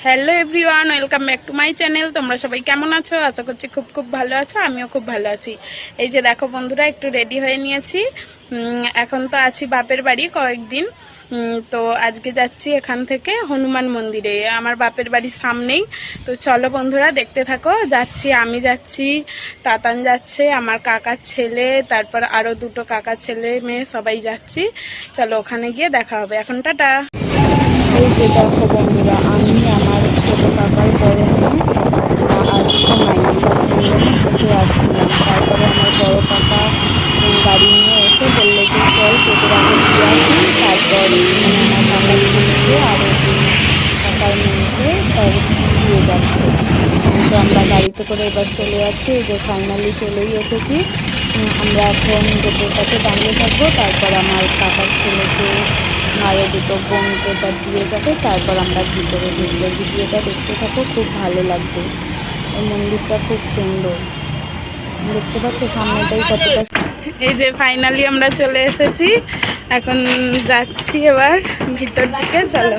Hello everyone, welcome back to my channel. তোমরা সবাই কেমন আছো? আশা করছি খুব খুব ভালো আছো। আমিও খুব ভালো আছি। এই যে দেখো বন্ধুরা, একটু রেডি হয়ে নিয়েছি। এখন তো আছি বাপের বাড়ি কয়েকদিন। তো আজকে যাচ্ছি এখান থেকে হনুমান মন্দিরে, আমার বাপের বাড়ির সামনেই। তো চলো বন্ধুরা, দেখতে থাকো। যাচ্ছি, আমি যাচ্ছি, তাতান যাচ্ছে, আমার কাকার ছেলে, তারপর আরও দুটো কাকার ছেলে মেয়ে সবাই যাচ্ছি। চলো ওখানে গিয়ে দেখা হবে। এখন টাটা। এই যে দেখো বন্ধুরা, আমি আমার ছোট কাকার বড় মেয়ে আর সোনাই, আমরা তিনজনে হেঁটে আসছিলাম। তারপরে আমার বড় কাকা গাড়ি নিয়ে এসে বললো যে চল তোদের আগে দিয়ে আসি, তারপর আমার কাকার ছেলেকে আর কাকার মেয়েকে দিয়ে যাচ্ছে। তো আমরা গাড়িতে করে এবার চলে যাচ্ছি। এই যে ফাইনালি চলেই এসেছি। আমরা এখন গেটের কাছে দাঁড়িয়ে থাকবো, তারপর আমার কাকার ছেলেকে আরও দুটো বোনকে তার দিয়ে যাবে, তারপর আমরা ভিতরে ঢুকবো। ভিডিওটা দেখতে থাকো, খুব ভালো লাগবে। এই মন্দিরটা খুব সুন্দর, দেখতে পাচ্ছ সামনেটাই কতটা। এই যে ফাইনালি আমরা চলে এসেছি, এখন যাচ্ছি এবার ভিতর দিকে। চলো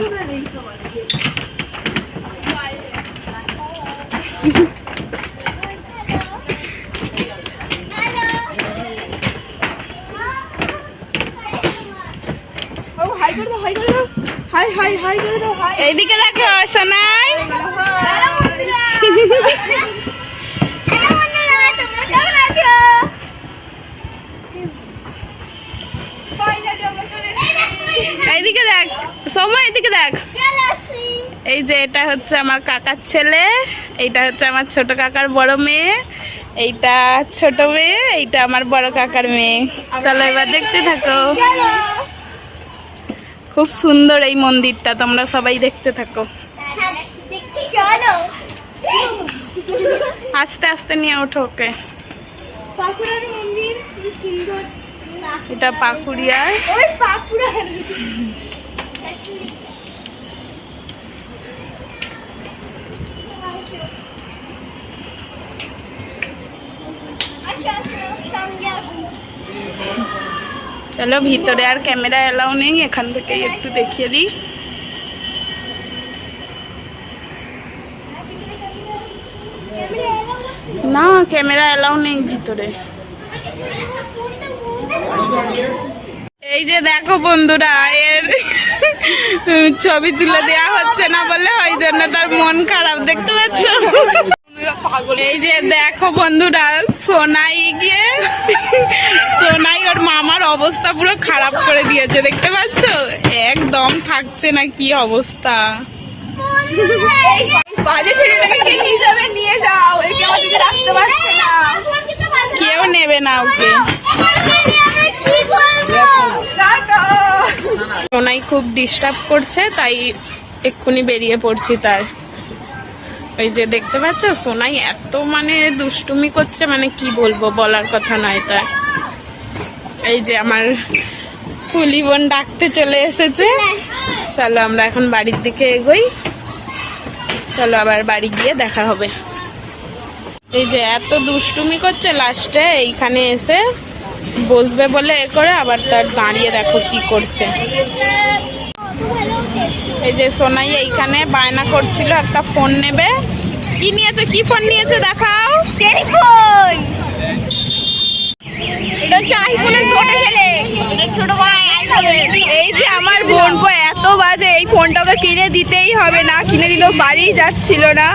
এইদিকে দেখো সোনাই। এইদিকে দেখ সময়, এইদিকে দেখ। এই যে এটা হচ্ছে আমার কাকার ছেলে, এইটা হচ্ছে আমার ছোট কাকার বড় মেয়ে, এইটা ছোট মেয়ে, এইটা আমার বড় কাকার মেয়ে। চলো এবার দেখতে থাকো। খুব সুন্দর এই মন্দিরটা, তোমরা সবাই দেখতে থাকো। আস্তে আস্তে নিয়ে ওঠো ওকে। এটা পাকুড়িয়ার। চলো ভিতরে আর ক্যামেরা এলাও নেই, এখান থেকে একটু দেখিয়ে দিই। না, ক্যামেরা এলাও নেই ভিতরে। এই যে দেখো বন্ধুরা, এর ছবি তুলে দেওয়া হচ্ছে না বলে ওই জন্য তার মন খারাপ, দেখতে পাচ্ছ? এই যে দেখো বন্ধুরা, সোনাই ওর মামার অবস্থা পুরো খারাপ করে দিয়েছে, দেখতে পাচ্ছ? একদম থাকছে না, কি অবস্থা। কেউ নেবে না ওকে। সোনাই খুব ডিস্টার্ব করছে, তাই এক্ষুনি বেরিয়ে পড়ছি তার। ওই যে দেখতে পাচ্ছ, সোনাই এত মানে দুষ্টুমি করছে, মানে কি বলবো, বলার কথা নয় তার। এই যে আমার ফুলি বোন ডাকতে চলে এসেছে। চলো আমরা এখন বাড়ির দিকে এগোই। চলো আবার বাড়ি গিয়ে দেখা হবে। এই যে এত দুষ্টুমি করছে, লাস্টে এইখানে এসে বসবে বলে এ করে আবার তার দাঁড়িয়ে দেখো কি করছে। এই যে সোনাই এইখানে বায়না করছিল একটা ফোন নেবে। কি নিয়েছে, কি ফোন নিয়েছে দেখাও। টেলিফোন। এটা হচ্ছে আইফোনের ছোট ছেলে, ছোট ভাই আইফোন। এই যে আমার বোন এত বাজে, এই ফোনটাকে কিনে দিতেই হবে, না কিনে দিল বাড়ি যাচ্ছিল না,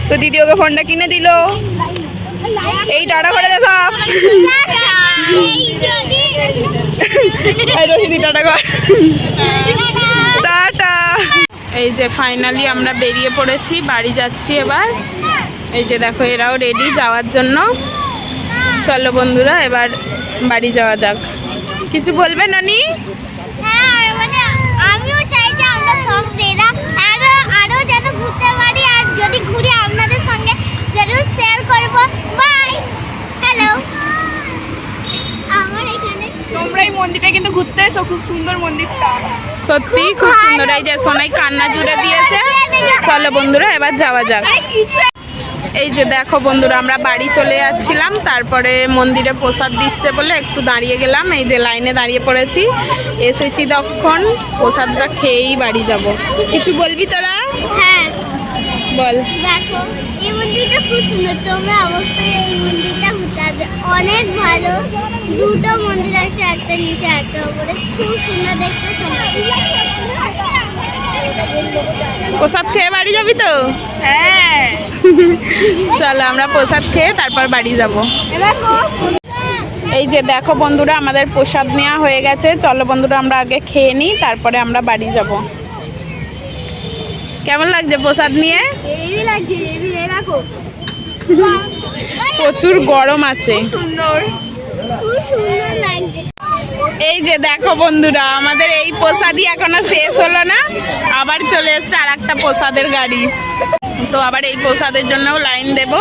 তো দিদি ওকে ফোনটা কিনে দিল। এই টাটা করে দে সব। টাটা। এই যে ফাইনালি আমরা বেরিয়ে পড়েছি, বাড়ি যাচ্ছি এবার। এই যে দেখো এরাও রেডি যাওয়ার জন্য। চলো বন্ধুরা এবার বাড়ি যাওয়া যাক। কিছু বলবে নানি? হ্যাঁ, মানে আমিও চাই যে আমরা সব মেয়েরা আরো যেন ঘুরতে পারি, আর যদি ঘুরি আপনাদের সঙ্গে জরুর শেয়ার করব। বাই। হ্যালো। আমার এখানে তোমরা এই মন্দিরটা কিন্তু ঘুরতে এসো, খুব সুন্দর মন্দিরটা, সত্যি খুব সুন্দর। এই যে সোনাই কান্না জুড়ে দিয়েছে। চলো বন্ধুরা এবার যাওয়া যাক। এই যে দেখো বন্ধুরা, আমরা বাড়ি চলে যাচ্ছিলাম, তারপরে মন্দিরে প্রসাদ দিচ্ছে বলে একটু দাঁড়িয়ে গেলাম। এই যে লাইনে দাঁড়িয়ে পড়েছি, এসেছি তখন প্রসাদটা খেয়েই বাড়ি যাব। কিছু বলবি তোরা? হ্যাঁ, বল। দেখো এই মন্দিরটা খুব সুন্দর, তোমরা অবশ্যই এই মন্দিরটা ঘুরতে আসবে, অনেক ভালো। দুটো মন্দির আছে, একটা নিচে একটা উপরে, খুব সুন্দর দেখতে। প্রসাদ খেয়ে বাড়ি যাবি তো? হ্যাঁ চলো আমরা প্রসাদ খেয়ে তারপর বাড়ি যাব। এই যে দেখো বন্ধুরা, আমাদের প্রসাদ নেওয়া হয়ে গেছে। চলো বন্ধুরা আমরা আগে খেয়ে নিই, তারপরে আমরা বাড়ি যাব। কেমন লাগছে প্রসাদ নিয়ে? এই লাগছে, এই রাখো। প্রচুর গরম আছে। সুন্দর। খুব সুন্দর লাগছে। এই যে দেখো বন্ধুরা, আমাদের এই প্রসাদই এখনো শেষ হলো না, আবার চলে এসছে আর একটা প্রসাদের গাড়ি। তো আবার এই প্রসাদের জন্য লাইন দেব।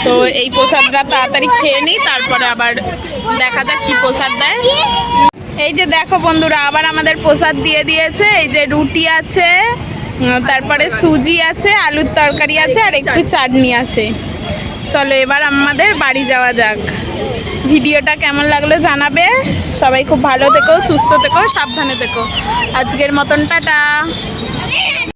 তো এই প্রসাদটা তাড়াতাড়ি খেয়ে নিই, তারপরে আবার দেখা যাক কি প্রসাদ দেয়। এই যে দেখো বন্ধুরা, আবার আমাদের প্রসাদ দিয়ে দিয়েছে। এই যে রুটি আছে, তারপরে সুজি আছে, আলুর তরকারি আছে, আর একটু চাটনি আছে। চলো এবার আমাদের বাড়ি যাওয়া যাক। ভিডিওটা কেমন লাগলো জানাবে। সবাই খুব ভালো থেকো, সুস্থ থেকো, সাবধানে থেকো। আজকের মতন টাটা।